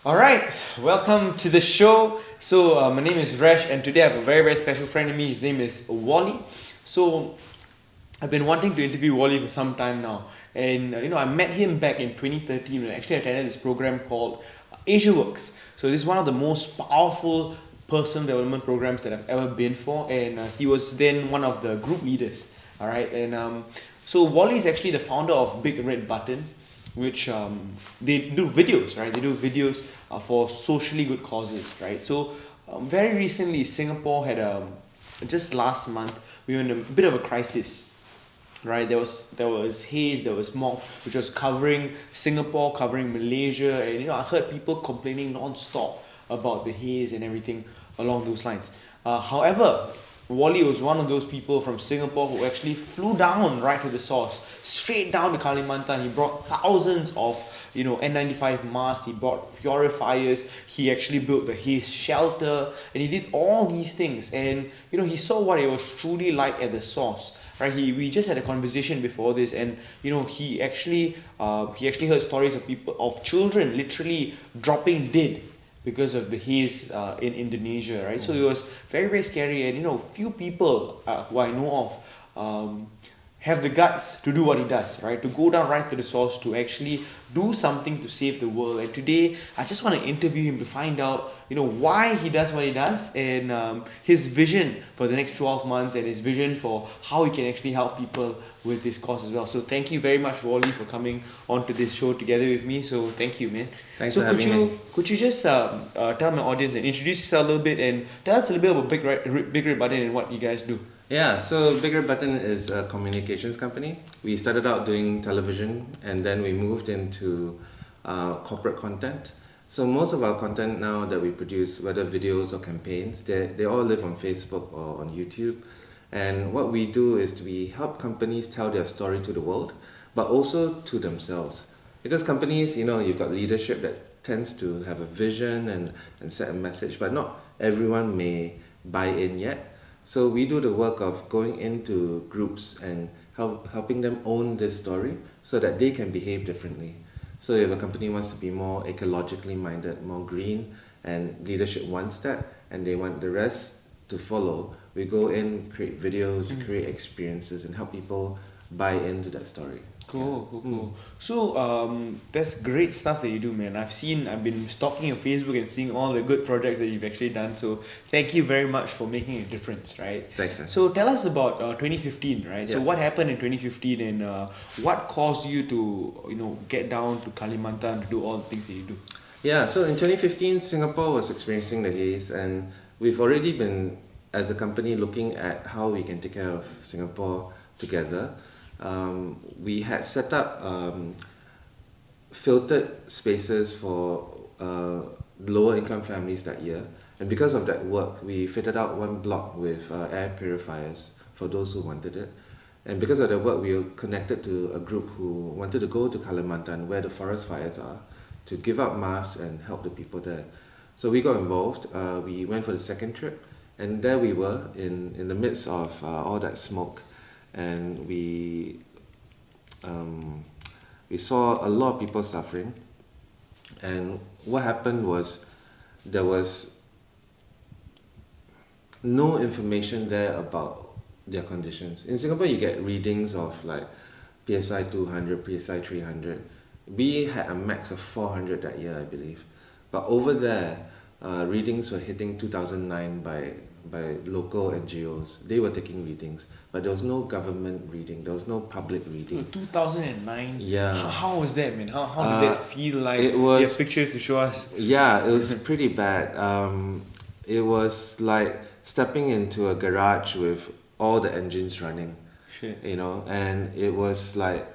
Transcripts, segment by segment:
All right, welcome to the show. My name is Resh, and today I have a very, very special friend of me. His name is Wally. So, I've been wanting to interview Wally for some time now, and I met him back in 2013 when I actually attended this program called Asia Works. So, this is one of the most powerful personal development programs that I've ever been for, and he was then one of the group leaders. All right, and so Wally is actually the founder of Big Red Button, which they do videos, right? They do videos for socially good causes, right? So very recently, Singapore had just last month we were in a bit of a crisis, right? There was haze, there was smog, which was covering Singapore, covering Malaysia, and I heard people complaining non-stop about the haze and everything along those lines. However, Wally was one of those people from Singapore who actually flew down right to the source, straight down to Kalimantan. He brought thousands of N95 masks. He brought purifiers. He actually built the haze shelter, and he did all these things. And he saw what it was truly like at the source. Right, we just had a conversation before this, and he actually heard stories of children literally dropping dead because of the haze in Indonesia, right? So it was very, very scary, and few people who I know of have the guts to do what he does, right? To go down right to the source, to actually do something to save the world. And today, I just want to interview him to find out, why he does what he does, and his vision for the next 12 months, and his vision for how he can actually help people with this cause as well. So thank you very much, Wally, for coming onto this show together with me. So thank you, man. Thanks So for could having you me. could you just tell my audience and introduce yourself a little bit, and tell us a little bit about Big Red Button and what you guys do? Yeah, so Bigger Button is a communications company. We started out doing television and then we moved into corporate content. So most of our content now that we produce, whether videos or campaigns, they all live on Facebook or on YouTube. And what we do is we help companies tell their story to the world, but also to themselves. Because companies, you've got leadership that tends to have a vision and set a message, but not everyone may buy in yet. So we do the work of going into groups and helping them own this story so that they can behave differently. So if a company wants to be more ecologically minded, more green, and leadership wants that, and they want the rest to follow, we go in, create videos, we create experiences, and help people buy into that story. Cool. So that's great stuff that you do, man. I've been stalking your Facebook and seeing all the good projects that you've actually done. So thank you very much for making a difference, right? Thanks, man. So tell us about 2015, right? So Yeah. what happened in 2015, and what caused you to get down to Kalimantan to do all the things that you do? Yeah, so in 2015, Singapore was experiencing the haze, and we've already been, as a company, looking at how we can take care of Singapore together. We had set up filtered spaces for lower income families that year, and because of that work, we fitted out one block with air purifiers for those who wanted it. And because of that work, we were connected to a group who wanted to go to Kalimantan, where the forest fires are, to give out masks and help the people there. So we got involved. We went for the second trip, and there we were in the midst of all that smoke, and we saw a lot of people suffering. And what happened was there was no information there about their conditions. In Singapore, you get readings of like PSI 200, PSI 300. We had a max of 400 that year, I believe. But over there, readings were hitting 2009 by local NGOs. They were taking readings, but there was no government reading. There was no public reading. 2009. Yeah. How was that, man? How did that feel like? it was- You have pictures to show us. Yeah, it was pretty bad. It was like stepping into a garage with all the engines running, Shit. and it was like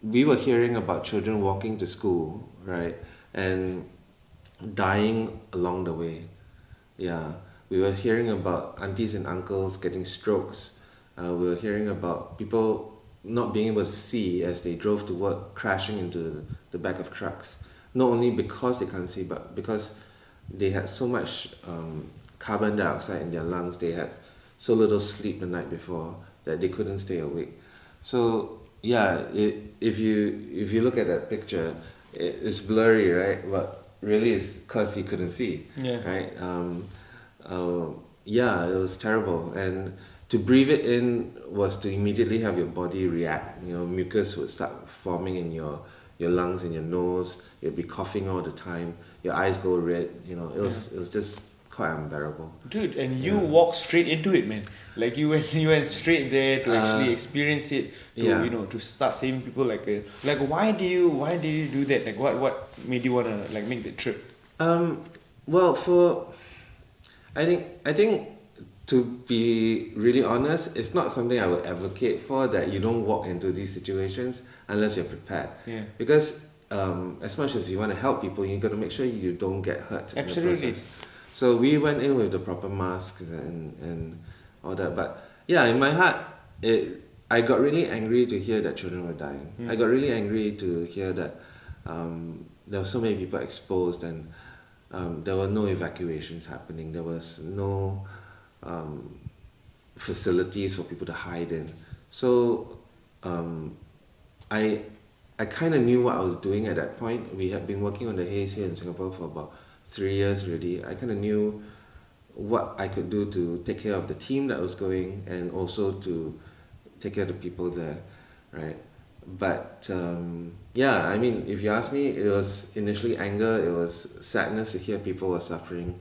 we were hearing about children walking to school, right, and dying along the way. Yeah, we were hearing about aunties and uncles getting strokes. We were hearing about people not being able to see as they drove to work, crashing into the back of trucks. Not only because they can't see, but because they had so much carbon dioxide in their lungs. They had so little sleep the night before that they couldn't stay awake. So yeah, if you look at that picture, it's blurry, right? But really is because he couldn't see. Yeah. Right. Yeah, it was terrible, and to breathe it in was to immediately have your body react. You know, mucus would start forming in your lungs and your nose. You'd be coughing all the time. Your eyes go red. You know, it was just quite unbearable. Dude, and you walked straight into it, man. Like you went straight there to actually experience it, to yeah. to start saving people. Like why did you do that? Like what made you wanna like make the trip? Well, I think to be really honest, it's not something I would advocate for, that you don't walk into these situations unless you're prepared. Yeah. Because as much as you want to help people, you got to make sure you don't get hurt. Absolutely. In the process. So we went in with the proper masks and all that. But yeah, in my heart, I got really angry to hear that children were dying. I got really angry to hear that there were so many people exposed, and there were no evacuations happening. There was no facilities for people to hide in. So I kind of knew what I was doing at that point. We had been working on the haze here in Singapore for about 3 years already. I kind of knew what I could do to take care of the team that was going, and also to take care of the people there, right? But yeah, I mean, if you ask me, it was initially anger, it was sadness to hear people were suffering,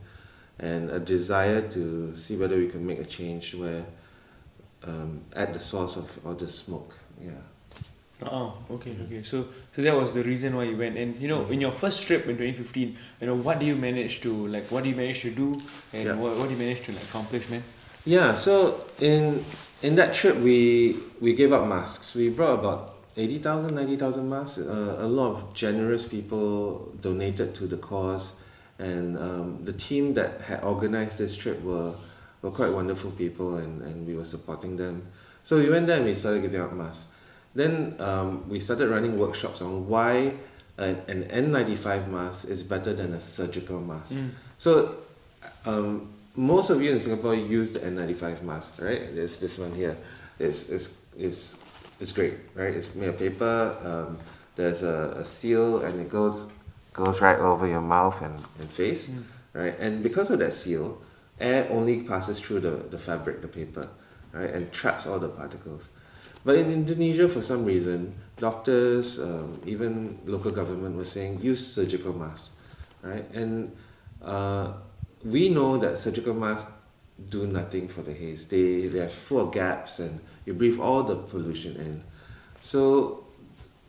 and a desire to see whether we could make a change where at the source of all the smoke. Yeah. Oh, okay. So that was the reason why you went. And in your first trip in 2015, what do you manage to do, and what do you manage to accomplish, man? Yeah. So in that trip, we gave up masks. We brought about 80,000, 90,000 masks. A lot of generous people donated to the cause, and the team that had organized this trip were quite wonderful people, and we were supporting them. So we went there and we started giving out masks. Then we started running workshops on why an N95 mask is better than a surgical mask. So most of you in Singapore use the N95 mask, right? There's this one here. It's great, right? It's made of paper. There's a seal, and it goes right over your mouth and face, right? And because of that seal, air only passes through the fabric, the paper, right, and traps all the particles. But in Indonesia, for some reason, doctors, even local government, were saying use surgical masks, right? And we know that surgical masks do nothing for the haze. They are full of gaps, and you breathe all the pollution in. So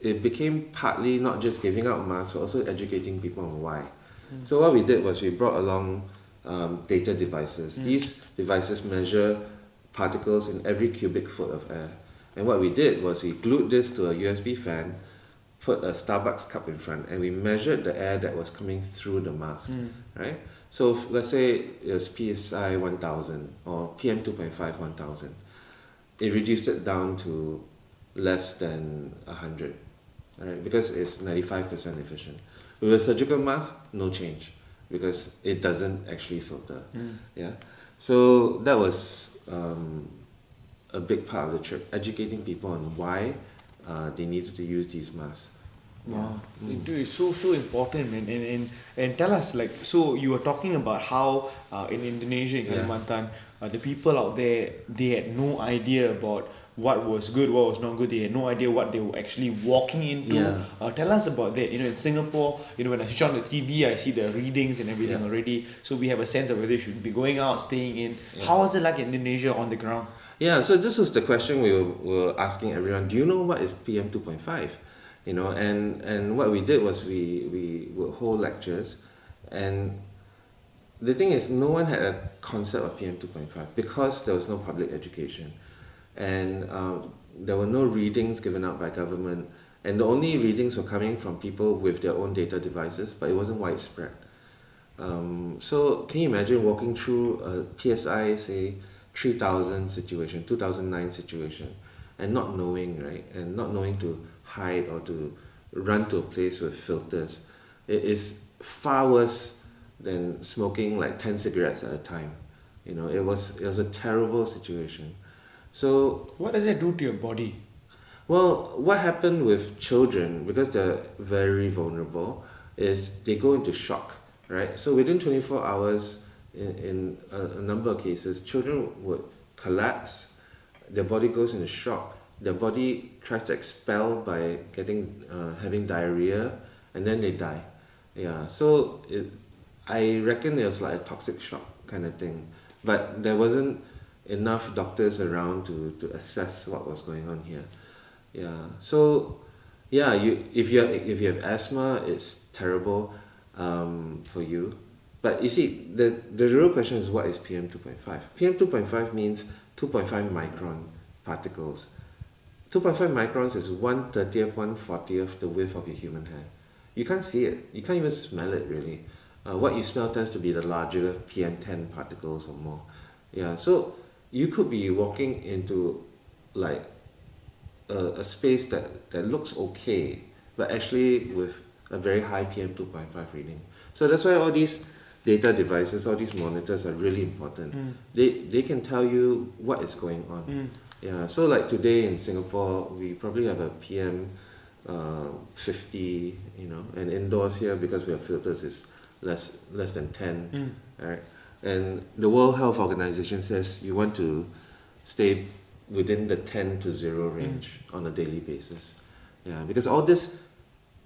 it became partly not just giving out masks, but also educating people on why. So what we did was we brought along data devices. These devices measure particles in every cubic foot of air. And what we did was we glued this to a USB fan, put a Starbucks cup in front, and we measured the air that was coming through the mask, right? So let's say it was PSI 1000 or PM 2.5 1000. It reduced it down to less than 100, right? Because it's 95% efficient. With a surgical mask, no change, because it doesn't actually filter. Yeah. So that was a big part of the trip, educating people on why they needed to use these masks. Wow, dude, it's so important, and tell us, like, so you were talking about how in Indonesia, in Kalimantan, the people out there, they had no idea about what was good, what was not good. They had no idea what they were actually walking into. Tell us about that. In Singapore, when I switch on the TV, I see the readings and everything already. So we have a sense of whether you should be going out, staying in. How was it like in Indonesia on the ground? Yeah, so this was the question we were asking everyone. Do you know what is PM 2.5? And what we did was we would hold lectures, and the thing is, no one had a concept of PM 2.5 because there was no public education, and there were no readings given out by government, and the only readings were coming from people with their own data devices, but it wasn't widespread. So can you imagine walking through a PSI, say, 3000 situation, 2009 situation, and not knowing, right? And not knowing to hide or to run to a place with filters. It is far worse than smoking like 10 cigarettes at a time. It was a terrible situation. So what does that do to your body? Well, what happened with children, because they're very vulnerable, is they go into shock, right? So within 24 hours, in a number of cases, children would collapse, their body goes into shock, their body tries to expel by having diarrhea, and then they die. Yeah, so I reckon it was like a toxic shock kind of thing, but there wasn't enough doctors around to assess what was going on here. Yeah, so yeah, if you have asthma, it's terrible for you. But you see, the real question is, what is PM 2.5? PM 2.5 means 2.5 micron particles. 2.5 microns is 1/30th, 1/40th the width of your human hair. You can't see it. You can't even smell it really. What you smell tends to be the larger PM10 particles or more. Yeah, so you could be walking into like a space that looks okay, but actually with a very high PM 2.5 reading. So that's why all these data devices, all these monitors are really important. They can tell you what is going on. Yeah, so like today in Singapore, we probably have a PM 50, and indoors here, because we have filters, is less than 10. Right? And the World Health Organization says you want to stay within the 10 to 0 range on a daily basis. Yeah, because all this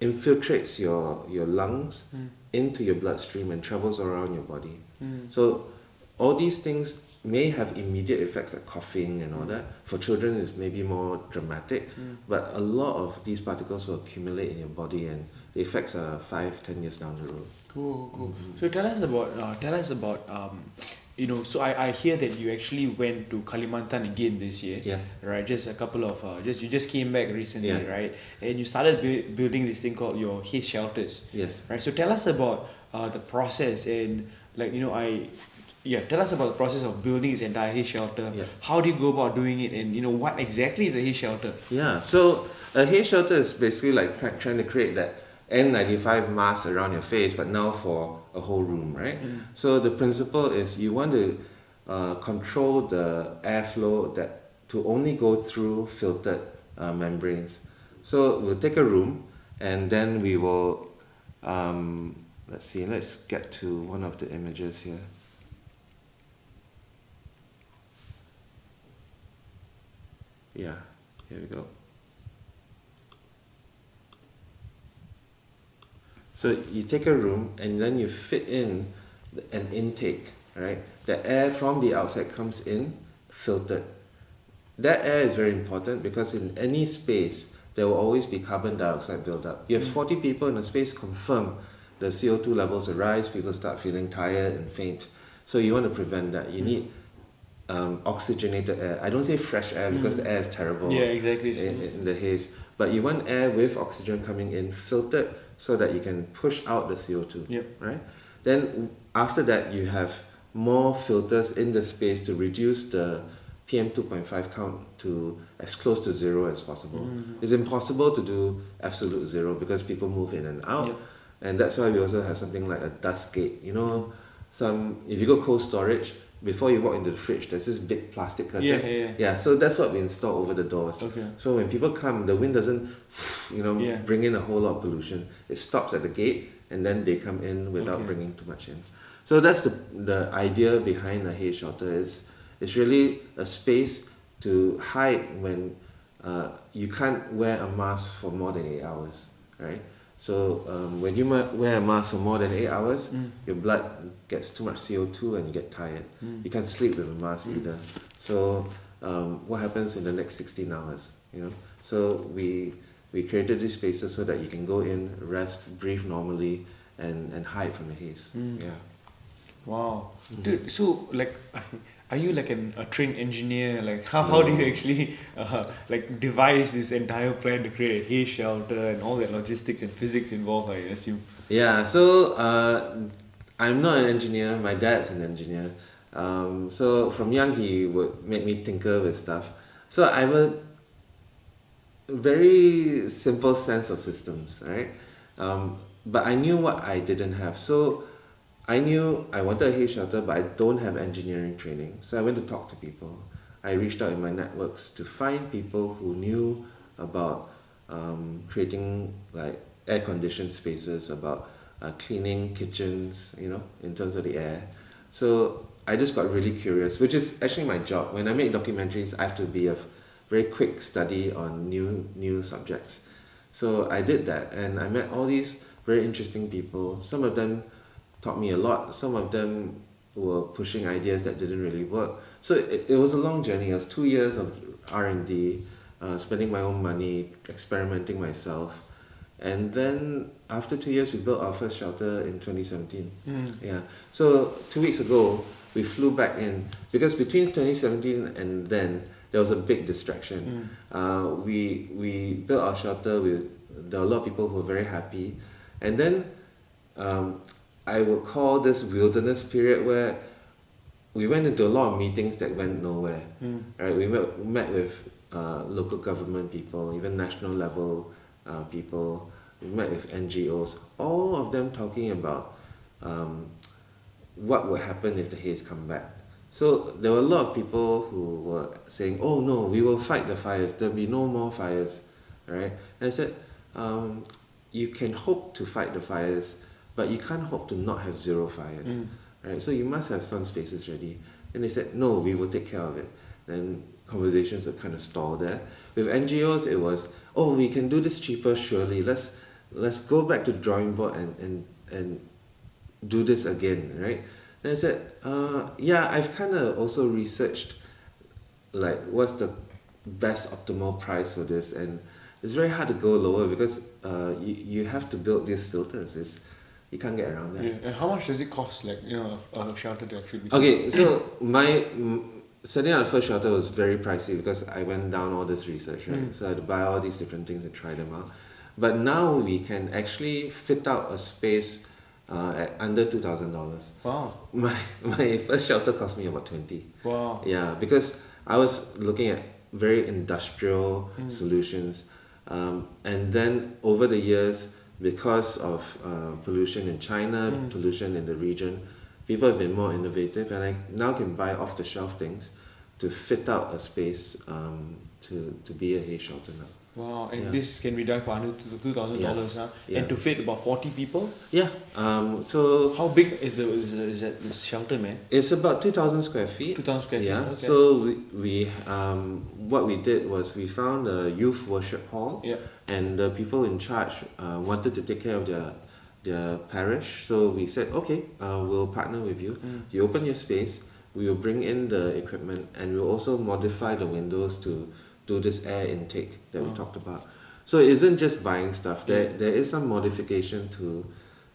infiltrates your lungs into your bloodstream and travels around your body. So all these things may have immediate effects like coughing and all that. For children, it's maybe more dramatic, but a lot of these particles will accumulate in your body, and the effects are 5-10 years down the road. Cool. So tell us about so I hear that you actually went to Kalimantan again this year. Yeah. Right. Just a couple of you just came back recently, Yeah. right? And you started building this thing called your haze shelters. Yes. Right. So tell us about the process, and tell us about the process of building this entire haze shelter. Yeah. How do you go about doing it, and what exactly is a haze shelter? Yeah, so a haze shelter is basically like trying to create that N95 mask around your face, but now for a whole room, right? So the principle is you want to control the airflow to only go through filtered membranes. So we'll take a room, and then we will, let's get to one of the images here. Yeah, here we go. So you take a room, and then you fit in an intake, right? The air from the outside comes in, filtered. That air is very important because in any space, there will always be carbon dioxide buildup. You have 40 people in a space, confirm the CO2 levels arise, people start feeling tired and faint. So you want to prevent that. You need oxygenated air. I don't say fresh air because the air is terrible. Yeah, exactly. In the haze. But you want air with oxygen coming in, filtered, so that you can push out the CO2. Yep. Right? Then after that, you have more filters in the space to reduce the PM 2.5 count to as close to 0 as possible. It's impossible to do absolute 0 because people move in and out. Yep. And that's why we also have something like a dust gate. If you go cold storage, before you walk into the fridge, there's this big plastic curtain. Yeah, so that's what we install over the doors. Okay. So when people come, the wind doesn't, bring in a whole lot of pollution. It stops at the gate, and then they come in without bringing too much in. So that's the idea behind a haze shelter. It's really a space to hide when you can't wear a mask for more than 8 hours, right? So when you wear a mask for more than 8 hours, your blood gets too much CO2 and you get tired. You can't sleep with a mask either. So what happens in the next 16 hours? So we created these spaces so that you can go in, rest, breathe normally, and hide from the haze. Yeah. Wow. Dude, so are you like a trained engineer? Like how do you actually devise this entire plan to create a haze shelter and all that logistics and physics involved, I assume? Yeah, so I'm not an engineer, my dad's an engineer. So from young he would make me tinker with stuff. So I have a very simple sense of systems, right? But I knew what I didn't have. So I knew I wanted a haze shelter, but I don't have engineering training. So I went to talk to people. I reached out in my networks to find people who knew about creating like air-conditioned spaces, about cleaning kitchens, in terms of the air. So I just got really curious, which is actually my job. When I make documentaries, I have to be a very quick study on new subjects. So I did that, and I met all these very interesting people. Some of them taught me a lot. Some of them were pushing ideas that didn't really work. So it was a long journey. It was 2 years of R&D, spending my own money, experimenting myself. And then after 2 years, we built our first shelter in 2017. Yeah. So 2 weeks ago, we flew back in, because between 2017 and then, there was a big distraction. We built our shelter. There were a lot of people who were very happy. And then I would call this wilderness period, where we went into a lot of meetings that went nowhere. Right? We met with local government people, even national level people. We met with NGOs, all of them talking about what would happen if the haze come back. So there were a lot of people who were saying, "Oh no, we will fight the fires. There'll be no more fires," right? And I said, you can hope to fight the fires, but you can't hope to not have zero fires, right? So you must have some spaces ready. And they said, "No, we will take care of it." Then conversations are kind of stalled there. With NGOs, it was, "Oh, we can do this cheaper, surely. Let's go back to the drawing board and do this again," right? And I said, yeah, I've kind of also researched like what's the best optimal price for this, and it's very hard to go lower because you have to build these filters. You can't get around that. Yeah. And how much does it cost, like, a shelter to actually be Okay, so setting up the first shelter was very pricey because I went down all this research, right? So I had to buy all these different things and try them out. But now we can actually fit out a space at under $2,000. Wow. My first shelter cost me about 20. Wow. Yeah, because I was looking at very industrial solutions, and then over the years, because of pollution in China, pollution in the region, people have been more innovative, and I now can buy off-the-shelf things to fit out a space to be a haze shelter now. Wow, and this can be done for under $2,000, huh? Yeah. And to fit about 40 people? Yeah. So how big is this shelter, man? it's about 2,000 square feet. 2,000 square feet. Yeah. Okay. So we what we did was we found a youth worship hall. Yeah. And the people in charge wanted to take care of their parish. So we said, okay, we'll partner with you. You open your space. We will bring in the equipment, and we'll also modify the windows to do this air intake that we talked about. So it isn't just buying stuff. There is some modification to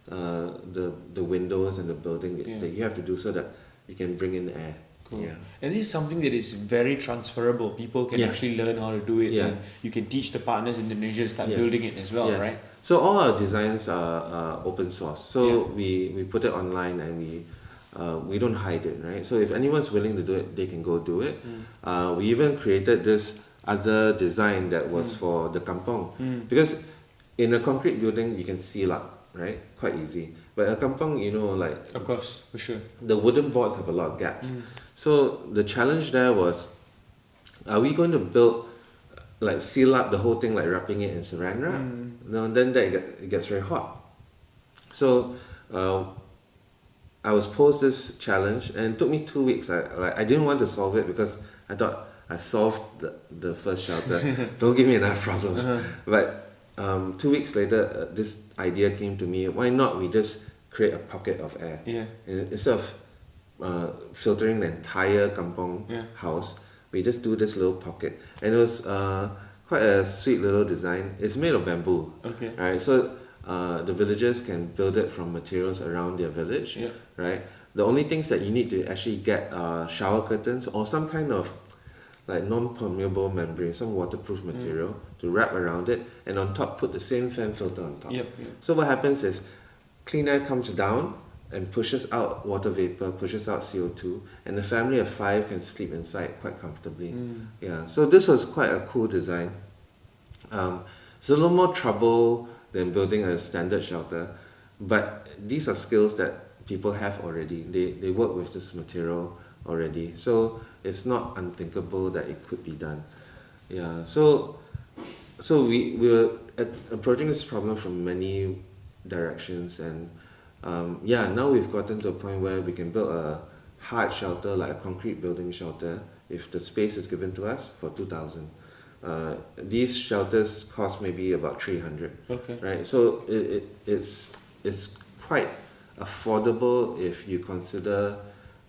the windows and the building that you have to do so that you can bring in air. Cool. Yeah. And this is something that is very transferable. People can actually learn how to do it, and you can teach the partners in Indonesia to start building it as well, right? So all our designs are open source. So we put it online, and we don't hide it, right? So if anyone's willing to do it, they can go do it. We even created this other design that was for the kampong, because in a concrete building you can seal up, right? Quite easy. But a kampong, like, of course, for sure, the wooden boards have a lot of gaps. So the challenge there was, are we going to build, like, seal up the whole thing, like wrapping it in saran wrap? No, then it gets very hot. So I was posed this challenge, and it took me 2 weeks. I didn't want to solve it because I thought I solved the first shelter. Don't give me enough problems. But 2 weeks later, this idea came to me. Why not we just create a pocket of air? Yeah. Instead of filtering the entire kampong house, we just do this little pocket. And it was quite a sweet little design. It's made of bamboo. Okay. Right. So the villagers can build it from materials around their village. Yeah. Right. The only things that you need to actually get are shower curtains or some kind of like non-permeable membrane, some waterproof material to wrap around it, and on top put the same fan filter on top. So what happens is clean air comes down and pushes out water vapor, pushes out CO2, and a family of 5 can sleep inside quite comfortably. Yeah, so this was quite a cool design. It's a little more trouble than building a standard shelter, but these are skills that people have already. They work with this material already, so it's not unthinkable that it could be done. Yeah, so we were approaching this problem from many directions, and now we've gotten to a point where we can build a hard shelter, like a concrete building shelter, if the space is given to us, for 2,000. These shelters cost maybe about 300. Okay. Right, so it's quite affordable if you consider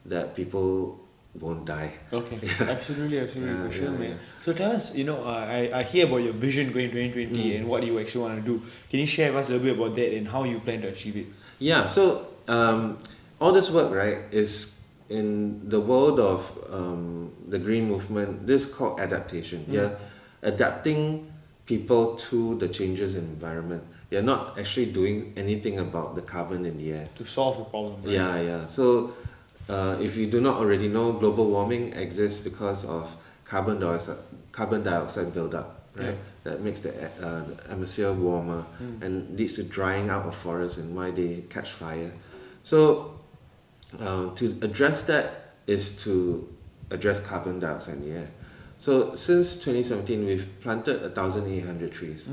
that people won't die. Okay, absolutely, for sure, man. So tell us, I hear about your vision going 2020 and what you actually want to do. Can you share with us a little bit about that and how you plan to achieve it? Yeah, so all this work, right, is in the world of the green movement. This is called adaptation. Yeah, adapting people to the changes in environment. You're not actually doing anything about the carbon in the air. To solve the problem, right? Yeah. So if you do not already know, global warming exists because of carbon dioxide buildup, right? Yeah. That makes the atmosphere warmer and leads to drying out of forests and why they catch fire. So to address that is to address carbon dioxide in the air. So since 2017, we've planted 1,800 trees.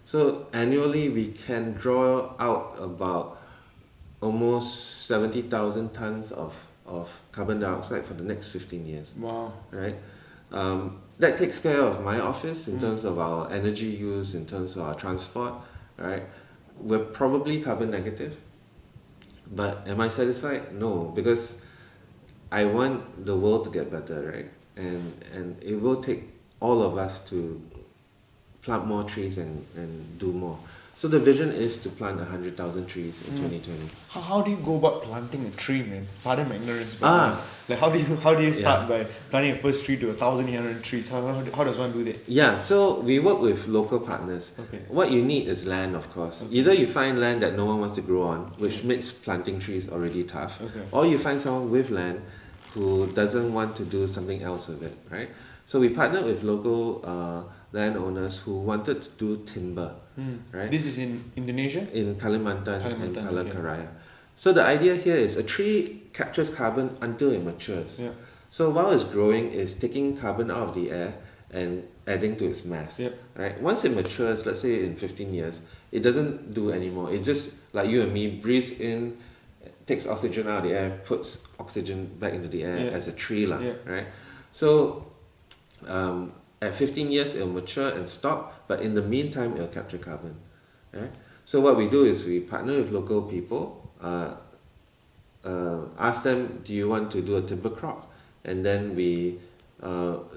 So annually, we can draw out about almost 70,000 tons of carbon dioxide for the next 15 years. Wow. Right? That takes care of my office in terms of our energy use, in terms of our transport. Right? We're probably carbon negative. But am I satisfied? No, because I want the world to get better, right? And it will take all of us to plant more trees and do more. So the vision is to plant 100,000 trees in 2020. How do you go about planting a tree, man? Pardon my ignorance, but like how do you start by planting a first tree to 1,800 trees? How does one do that? Yeah, so we work with local partners. Okay. What you need is land, of course. Okay. Either you find land that no one wants to grow on, which makes planting trees already tough, Okay. or you find someone with land who doesn't want to do something else with it, right? So we partnered with local landowners who wanted to do timber, right? This is in Indonesia? In Kalimantan, in Kalimantan, Palangkaraya. So the idea here is a tree captures carbon until it matures. Yeah. So while it's growing, it's taking carbon out of the air and adding to its mass. Yep. Right? Once it matures, let's say in 15 years, it doesn't do anymore. It just, like you and me, breathes in, takes oxygen out of the air, puts oxygen back into the air as a tree, right? So at 15 years, it'll mature and stop, but in the meantime, it'll capture carbon. Right? So what we do is we partner with local people, ask them, do you want to do a timber crop? And then we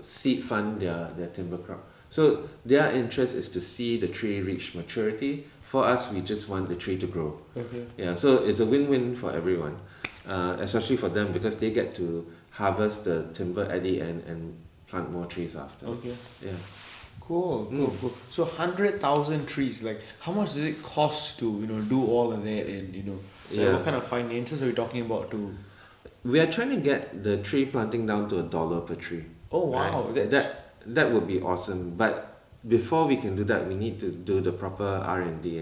seed fund their timber crop. So their interest is to see the tree reach maturity. For us, we just want the tree to grow. Okay. Yeah, so it's a win-win for everyone, especially for them because they get to harvest the timber at the end and plant more trees after. Okay. Yeah. Cool. So 100,000 trees, like how much does it cost to do all of that, and what kind of finances are we talking about to? We are trying to get the tree planting down to $1 per tree. Oh wow, right? That would be awesome. But before we can do that, we need to do the proper R&D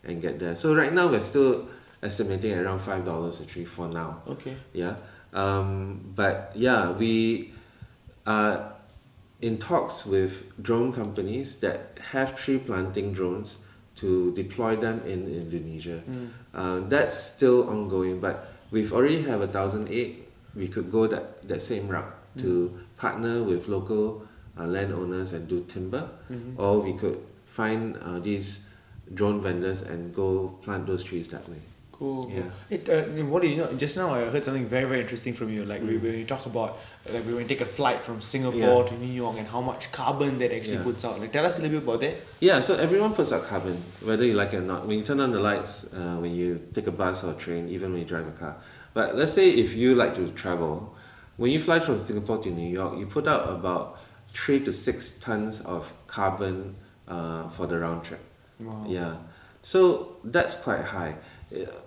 and get there. So right now we're still estimating around $5 a tree for now. Okay. Yeah. But yeah, we are in talks with drone companies that have tree planting drones to deploy them in Indonesia. That's still ongoing, but we've already have 1,008. We could go that same route to partner with local landowners and do timber, or we could find these drone vendors and go plant those trees that way. Cool. Yeah. What do you know? Just now I heard something very, very interesting from you. Like when you talk about when you take a flight from Singapore to New York and how much carbon that actually puts out. Like tell us a little bit about that. Yeah. So everyone puts out carbon, whether you like it or not. When you turn on the lights, when you take a bus or a train, even when you drive a car. But let's say if you like to travel, when you fly from Singapore to New York, you put out about 3 to 6 tons of carbon for the round trip. Wow. Yeah. So that's quite high.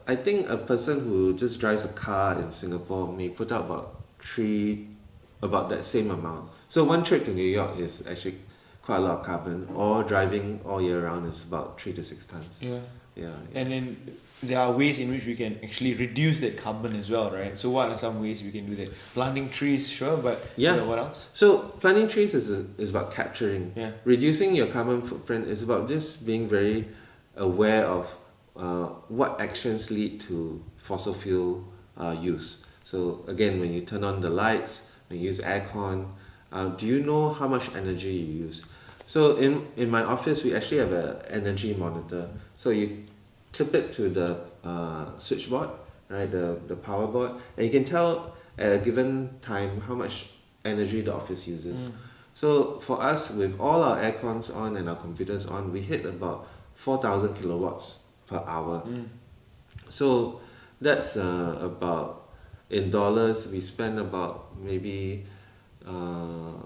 I think a person who just drives a car in Singapore may put out about that same amount. So one trip to New York is actually quite a lot of carbon, or driving all year round is about 3 to 6 tons. Yeah. And then there are ways in which we can actually reduce that carbon as well, right? So what are some ways we can do that? Planting trees, sure, but what else? So planting trees is about capturing. Yeah. Reducing your carbon footprint is about just being very aware of what actions lead to fossil fuel use. So again, when you turn on the lights, when you use aircon, do you know how much energy you use? So in my office, we actually have an energy monitor. So you clip it to the switchboard, right, the power board, and you can tell at a given time how much energy the office uses. So for us, with all our aircons on and our computers on, we hit about 4,000 kilowatts per hour. So that's about, in dollars, we spend about maybe $1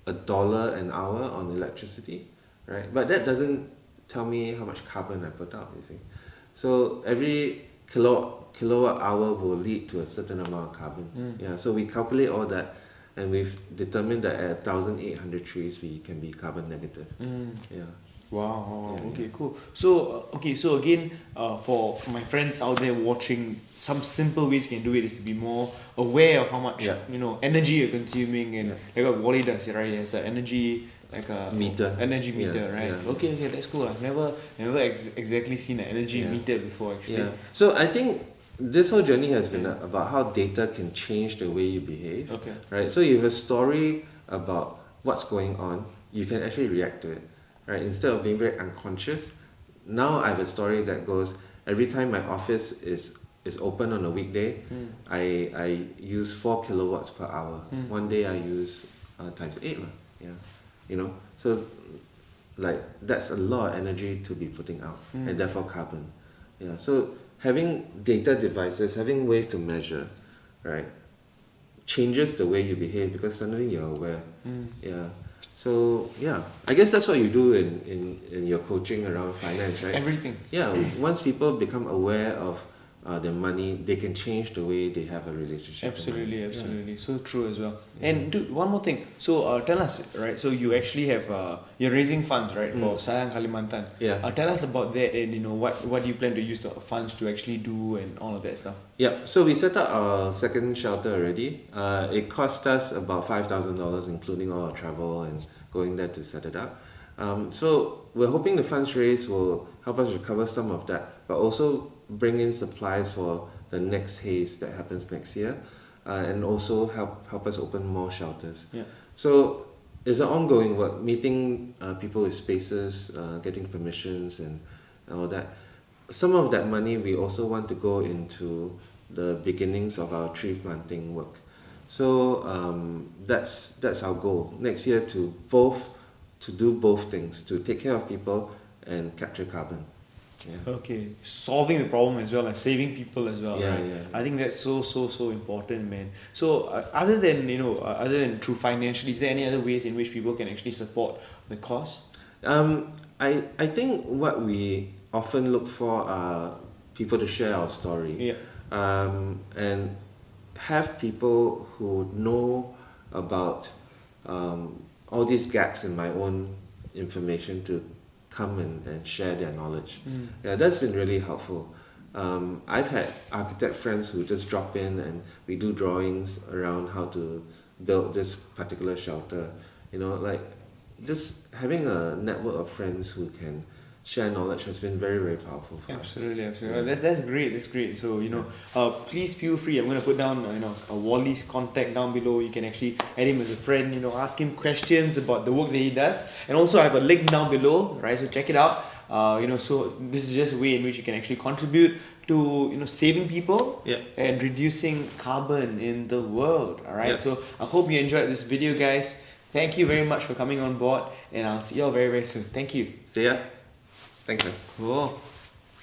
an hour on electricity, right? But that doesn't tell me how much carbon I put out, you see. So every kilowatt hour will lead to a certain amount of carbon. Yeah, so we calculate all that, and we've determined that at 1,800 trees we can be carbon negative. Yeah. Wow. Yeah, Okay, cool. So so again, for my friends out there watching, some simple ways you can do it is to be more aware of how much energy you're consuming, and like what Wally does, right? It's an energy meter. Energy meter, Yeah, right? yeah. Okay, that's cool. I've never exactly seen an energy meter before, actually. Yeah. So I think this whole journey has been about how data can change the way you behave. Okay. Right. So you have a story about what's going on, you can actually react to it. Right. Instead of being very unconscious, now I have a story that goes, every time my office is open on a weekday, I use 4 kilowatts per hour. One day I use times 8 lah. Yeah. You know, so like that's a lot of energy to be putting out, and therefore carbon. Yeah. So having data devices, having ways to measure, right, changes the way you behave, because suddenly you're aware. Yeah. So yeah, I guess that's what you do in your coaching around finance, right? Everything. Yeah. Once people become aware of their money, they can change the way they have a relationship. Absolutely. So true as well. And dude, one more thing. So tell us, right? So you actually have you're raising funds, right, for Sayang Kalimantan. Yeah. Tell us about that, and what do you plan to use the funds to actually do, and all of that stuff. Yeah. So we set up our second shelter already. It cost us about $5,000, including all our travel and going there to set it up. So we're hoping the funds raised will help us recover some of that, but also bring in supplies for the next haze that happens next year, and also help us open more shelters. Yeah. So it's an ongoing work, meeting people with spaces, getting permissions and all that. Some of that money we also want to go into the beginnings of our tree planting work. So that's our goal next year, to do both things, to take care of people and capture carbon. Yeah. Okay, solving the problem as well, like saving people as well, right? Yeah. I think that's so important, man. So other than through financially, is there any other ways in which people can actually support the cause? I think what we often look for are people to share our story. And have people who know about all these gaps in my own information to come and share their knowledge. Yeah, that's been really helpful. I've had architect friends who just drop in and we do drawings around how to build this particular shelter. Like just having a network of friends who can share knowledge has been very, very powerful for us. Absolutely. That's great. So please feel free. I'm going to put down Wally's contact down below. You can actually add him as a friend. Ask him questions about the work that he does, and also I have a link down below, right? So check it out. So this is just a way in which you can actually contribute to saving people and reducing carbon in the world. All right. So I hope you enjoyed this video, guys. Thank you very much for coming on board, and I'll see you all very, very soon. Thank you. See ya. Thanks, man. Cool.